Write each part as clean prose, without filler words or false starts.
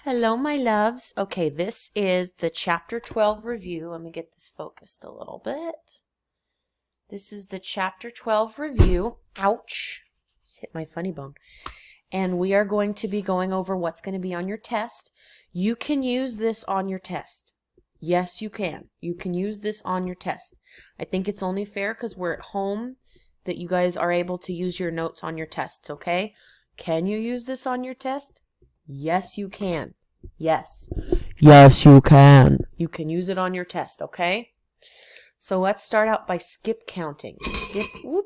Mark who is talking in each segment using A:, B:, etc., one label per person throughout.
A: Hello, my loves. Okay, this is the Chapter 12 review. Let me get this focused a little bit. This is the Chapter 12 review. Ouch. Just hit my funny bone. And we are going to be going over what's going to be on your test. You can use this on your test. Yes, you can. You can use this on your test. I think it's only fair because we're at home that you guys are able to use your notes on your tests, okay? Can you use this on your test? Yes, you can. Yes. Yes, you can. You can use it on your test, okay? So let's start out by skip counting.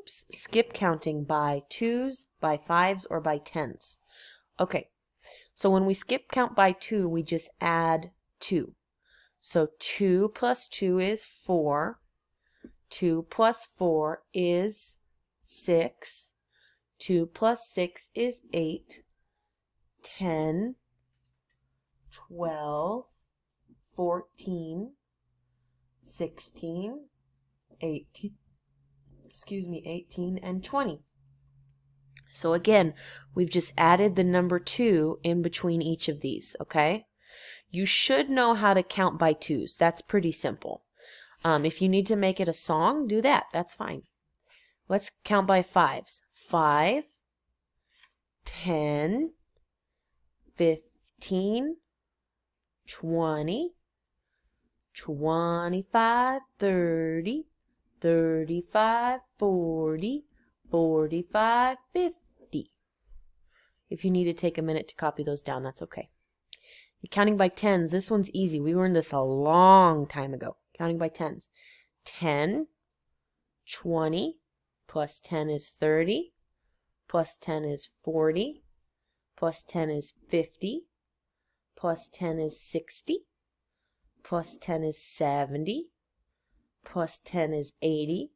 A: Skip counting by 2s, by 5s, or by 10s. Okay. So when we skip count by 2, we just add 2. So 2 plus 2 is 4. 2 plus 4 is 6. 2 plus 6 is 8. 10, 12, 14, 16, 18, 18, and 20. So again, we've just added the number 2 in between each of these, okay? You should know how to count by 2s. That's pretty simple. If you need to make it a song, do that. That's fine. Let's count by 5s. 5, 10, 15, 20, 25, 30, 35, 40, 45, 50. If you need to take a minute to copy those down, that's okay. You're counting by 10s. This one's easy. We learned this a long time ago. Counting by 10s. 10, 20, plus 10 is 30, plus 10 is 40, plus 10 is 50, plus 10 is 60, plus 10 is 70, plus 10 is 80,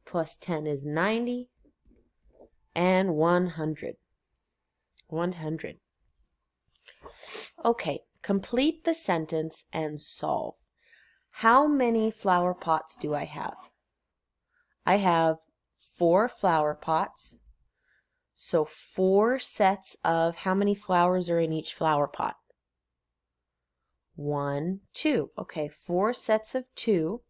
A: plus 10 is 90, and 100. 100. Okay, complete the sentence and solve. How many flower pots do I have? I have 4 flower pots. So 4 sets of how many flowers are in each flower pot? 1, 2. Okay, 4 sets of 2,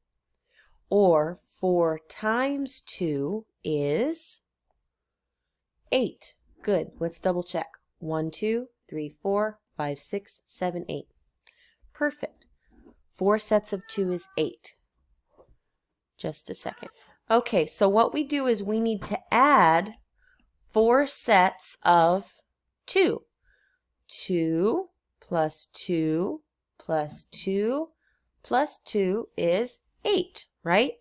A: or 4 times 2 is 8. Good. Let's double check. 1, 2, 3, 4, 5, 6, 7, 8. Perfect. 4 sets of 2 is 8. Just a second. Okay, so what we do is we need to add 4 sets of 2. 2 plus 2 plus 2 plus 2 is 8, right?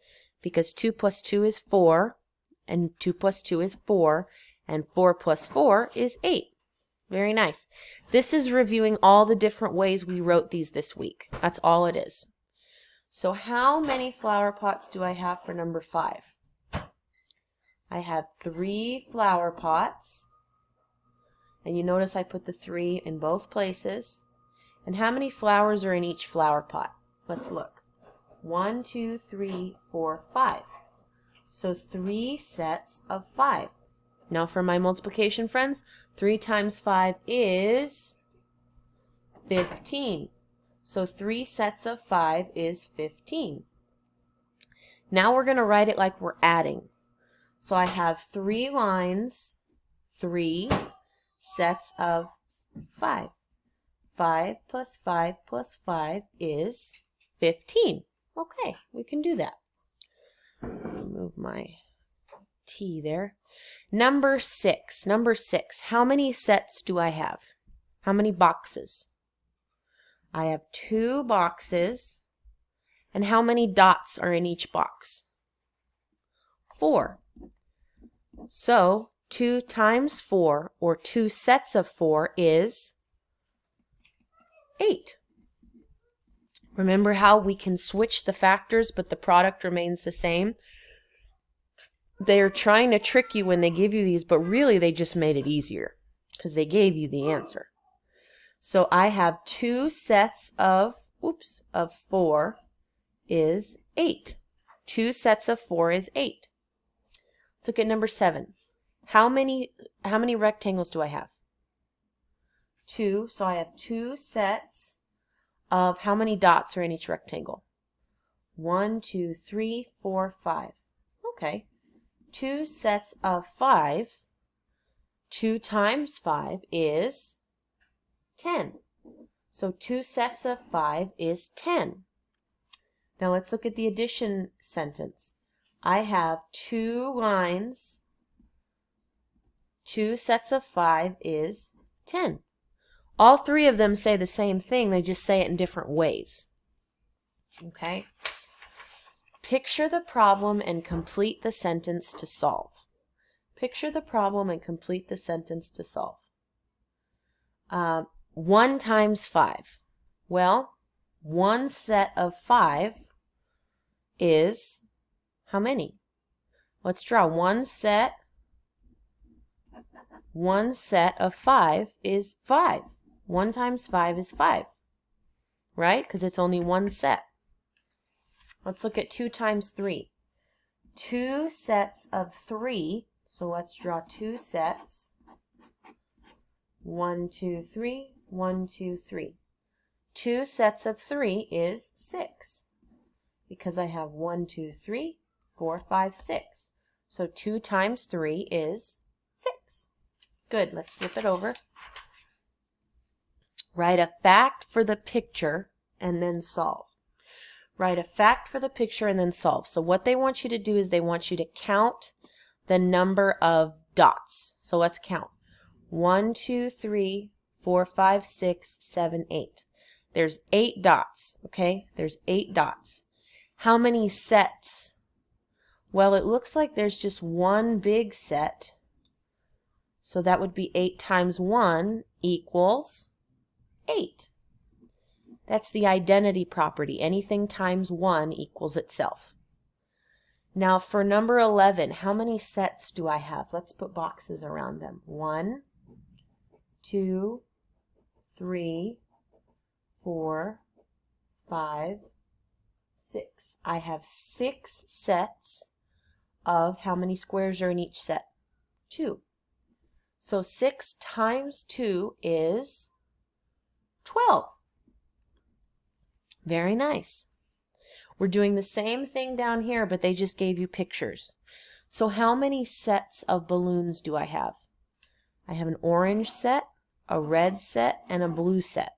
A: Because 2 plus 2 is 4, and 2 plus 2 is 4, and 4 plus 4 is 8. Very nice. This is reviewing all the different ways we wrote these this week. That's all it is. So how many flower pots do I have for number 5? I have 3 flower pots. And you notice I put the 3 in both places. And how many flowers are in each flower pot? Let's look. 1, 2, 3, 4, 5. So 3 sets of 5. Now for my multiplication, friends, 3 times 5 is 15. So 3 sets of 5 is 15. Now we're going to write it like we're adding. So I have 3 lines, 3 sets of 5. 5 plus 5 plus 5 is 15. Okay, we can do that. Move my T there. Number 6. Number 6. How many sets do I have? How many boxes? I have 2 boxes. And how many dots are in each box? 4. So 2 times 4, or 2 sets of 4, is 8. Remember how we can switch the factors but the product remains the same? They're trying to trick you when they give you these, but really they just made it easier because they gave you the answer. So I have 2 sets of 4 is 8. 2 sets of 4 is 8. Let's look at number 7. How many rectangles do I have? 2, so I have 2 sets of how many dots are in each rectangle? 1, 2, 3, 4, 5. Okay. 2 sets of 5. 2 times 5 is 10. So 2 sets of 5 is 10. Now let's look at the addition sentence. I have 2 lines. 2 sets of 5 is 10. All 3 of them say the same thing, they just say it in different ways. Okay? Picture the problem and complete the sentence to solve. Picture the problem and complete the sentence to solve. 1 times 5. Well, 1 set of 5 is how many? Let's draw. One set of 5 is 5. 1 times 5 is 5, right? Because it's only 1 set. Let's look at 2 times 3. 2 sets of 3, so let's draw 2 sets. 1, 2, 3, 1, 2, 3. 2 sets of 3 is 6, because I have 1, 2, 3, 4, 5, 6. So 2 times 3 is 6. Good, let's flip it over. Write a fact for the picture and then solve. Write a fact for the picture and then solve. So what they want you to do is they want you to count the number of dots. So let's count. 1, 2, 3, 4, 5, 6, 7, 8. There's 8 dots, okay? There's 8 dots. How many sets? Well, it looks like there's just one big set. So that would be 8 times 1 equals 8. That's the identity property. Anything times 1 equals itself. Now for number 11, how many sets do I have? Let's put boxes around them. 1, 2, 3, 4, 5, 6. I have 6 sets of how many squares are in each set? 2. So 6 times 2 is 12. Very nice. We're doing the same thing down here, but they just gave you pictures. So how many sets of balloons do I have? I have an orange set, a red set, and a blue set.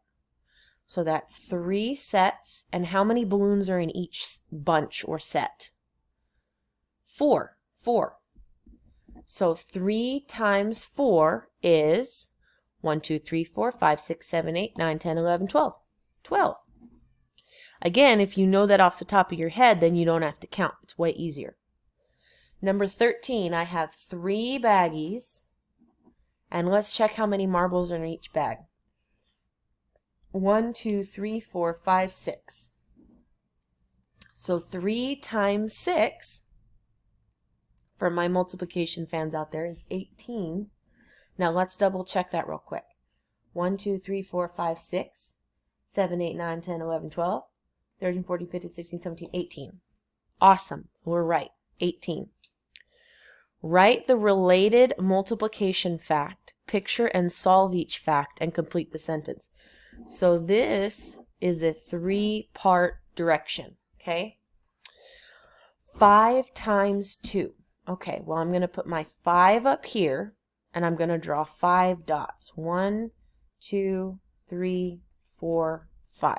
A: So that's 3 sets. And how many balloons are in each bunch or set? 4. 4. So 3 times 4 is 1, 2, 3, 4, 5, 6, 7, 8, 9, 10, 11, 12. 12. Again, if you know that off the top of your head, then you don't have to count. It's way easier. Number 13, I have 3 baggies. And let's check how many marbles are in each bag. 1, 2, 3, 4, 5, 6. So 3 times 6, for my multiplication fans out there, is 18. Now let's double check that real quick. 1, 2, 3, 4, 5, 6, 7, 8, 9, 10, 11, 12, 13, 14, 15, 16, 17, 18. Awesome. We're right. 18. Write the related multiplication fact, picture and solve each fact, and complete the sentence. So this is a 3-part direction, okay? 5 times 2. Okay, well, I'm going to put my 5 up here, and I'm going to draw 5 dots. 1, 2, 3, 4, 5.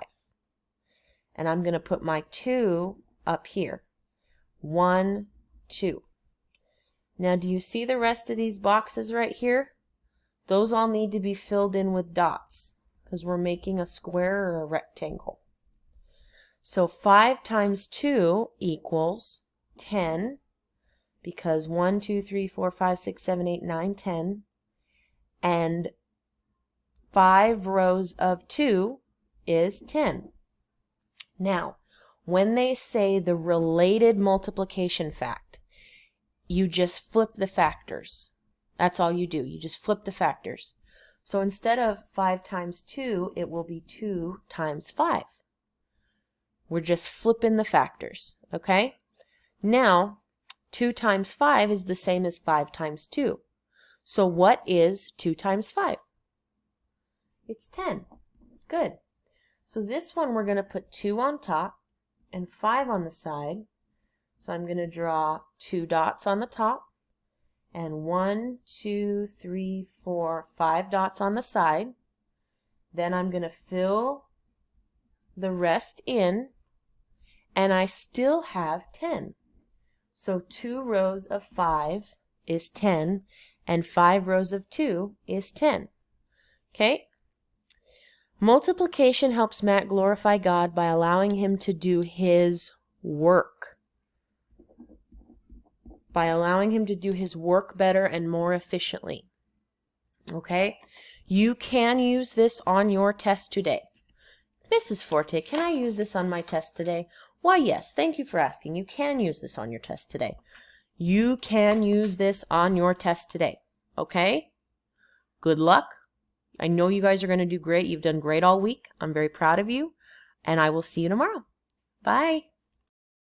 A: And I'm going to put my 2 up here. 1, 2. Now, do you see the rest of these boxes right here? Those all need to be filled in with dots because we're making a square or a rectangle. So 5 times 2 equals 10 because 1, 2, 3, 4, 5, 6, 7, 8, 9, 10. And 5 rows of 2 is 10. Now, when they say the related multiplication fact, you just flip the factors. That's all you do. You just flip the factors. So instead of 5 times 2, it will be 2 times 5. We're just flipping the factors, okay? Now, 2 times 5 is the same as 5 times 2. So what is 2 times 5? It's 10. Good. So this one we're going to put 2 on top and 5 on the side. So I'm going to draw 2 dots on the top and 1, 2, 3, 4, 5 dots on the side. Then I'm going to fill the rest in, and I still have 10. So 2 rows of 5 is 10, and 5 rows of 2 is 10. Okay? Multiplication helps Matt glorify God by allowing him to do his work. By allowing him to do his work better and more efficiently. Okay? You can use this on your test today. Mrs. Forte, can I use this on my test today? Why, yes. Thank you for asking. You can use this on your test today. You can use this on your test today. Okay? Good luck. I know you guys are going to do great. You've done great all week. I'm very proud of you. And I will see you tomorrow. Bye.